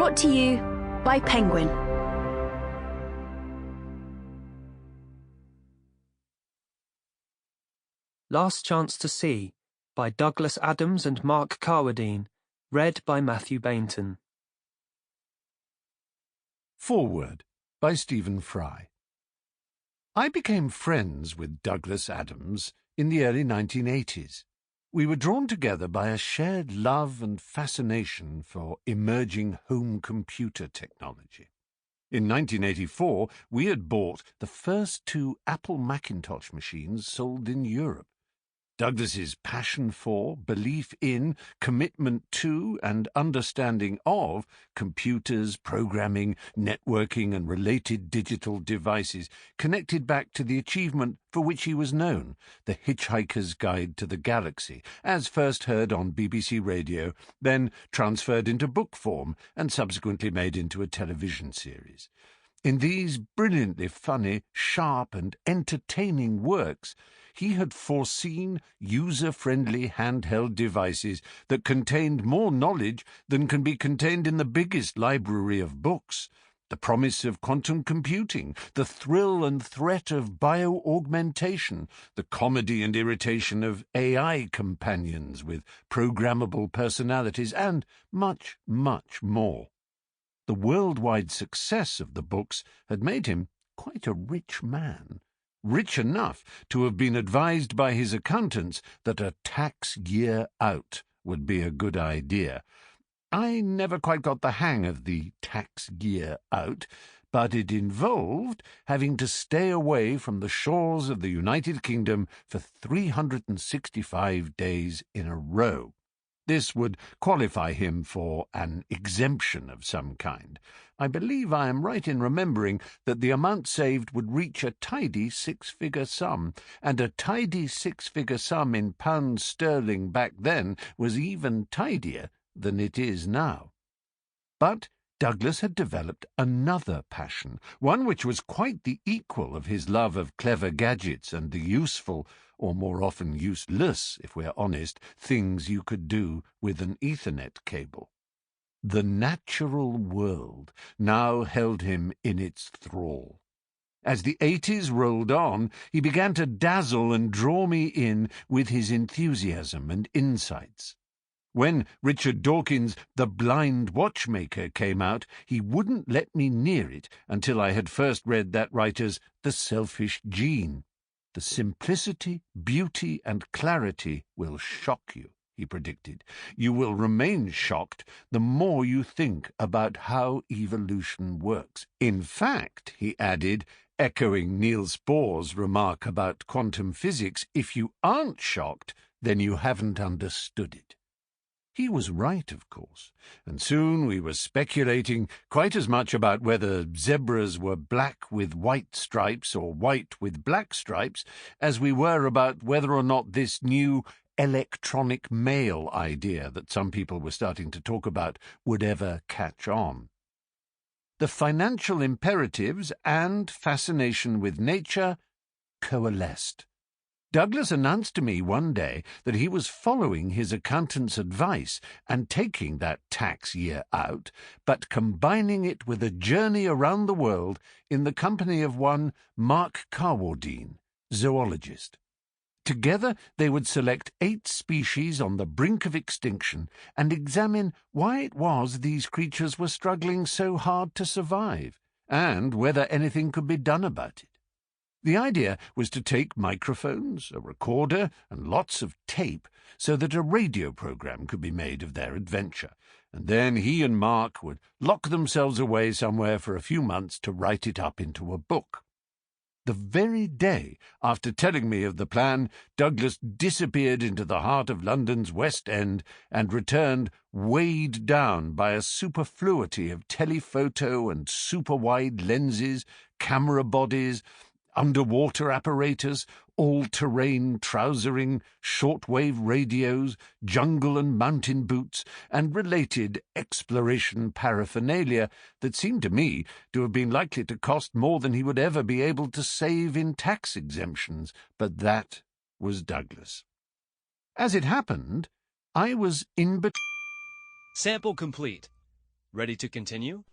Brought to you by Penguin. Last Chance to See by Douglas Adams and Mark Carwardine. Read by Mathew Baynton. Foreword by Stephen Fry. I became friends with Douglas Adams in the early 1980s. We were drawn together by a shared love and fascination for emerging home computer technology. In 1984, we had bought the first 2 Apple Macintosh machines sold in Europe. Douglas's passion for, belief in, commitment to, and understanding of computers, programming, networking, and related digital devices connected back to the achievement for which he was known, The Hitchhiker's Guide to the Galaxy, as first heard on BBC Radio, then transferred into book form, and subsequently made into a television series. In these brilliantly funny, sharp, and entertaining works, he had foreseen user-friendly handheld devices that contained more knowledge than can be contained in the biggest library of books, the promise of quantum computing, the thrill and threat of bio-augmentation, the comedy and irritation of AI companions with programmable personalities, and much, much more. The worldwide success of the books had made him quite a rich man. Rich enough to have been advised by his accountants that a tax year out would be a good idea. I never quite got the hang of the tax year out, but it involved having to stay away from the shores of the United Kingdom for 365 days in a row. This would qualify him for an exemption of some kind. I believe I am right in remembering that the amount saved would reach a tidy 6-figure sum, and a tidy 6-figure sum in pounds sterling back then was even tidier than it is now. But Douglas had developed another passion, one which was quite the equal of his love of clever gadgets and the useful, or more often useless, if we're honest, things you could do with an Ethernet cable. The natural world now held him in its thrall. As the 80s rolled on, he began to dazzle and draw me in with his enthusiasm and insights. When Richard Dawkins' The Blind Watchmaker came out, he wouldn't let me near it until I had first read that writer's The Selfish Gene. The simplicity, beauty, and clarity will shock you, he predicted. You will remain shocked the more you think about how evolution works. In fact, he added, echoing Niels Bohr's remark about quantum physics, if you aren't shocked, then you haven't understood it. He was right, of course, and soon we were speculating quite as much about whether zebras were black with white stripes or white with black stripes as we were about whether or not this new electronic mail idea that some people were starting to talk about would ever catch on. The financial imperatives and fascination with nature coalesced. Douglas announced to me one day that he was following his accountant's advice and taking that tax year out, but combining it with a journey around the world in the company of one Mark Carwardine, zoologist. Together they would select 8 species on the brink of extinction and examine why it was these creatures were struggling so hard to survive, and whether anything could be done about it. The idea was to take microphones, a recorder, and lots of tape so that a radio program could be made of their adventure, and then he and Mark would lock themselves away somewhere for a few months to write it up into a book. The very day after telling me of the plan, Douglas disappeared into the heart of London's West End and returned weighed down by a superfluity of telephoto and super-wide lenses, camera bodies, underwater apparatus, all-terrain trousering, shortwave radios, jungle and mountain boots, and related exploration paraphernalia that seemed to me to have been likely to cost more than he would ever be able to save in tax exemptions. But that was Douglas. As it happened, I was in between. Sample complete. Ready to continue?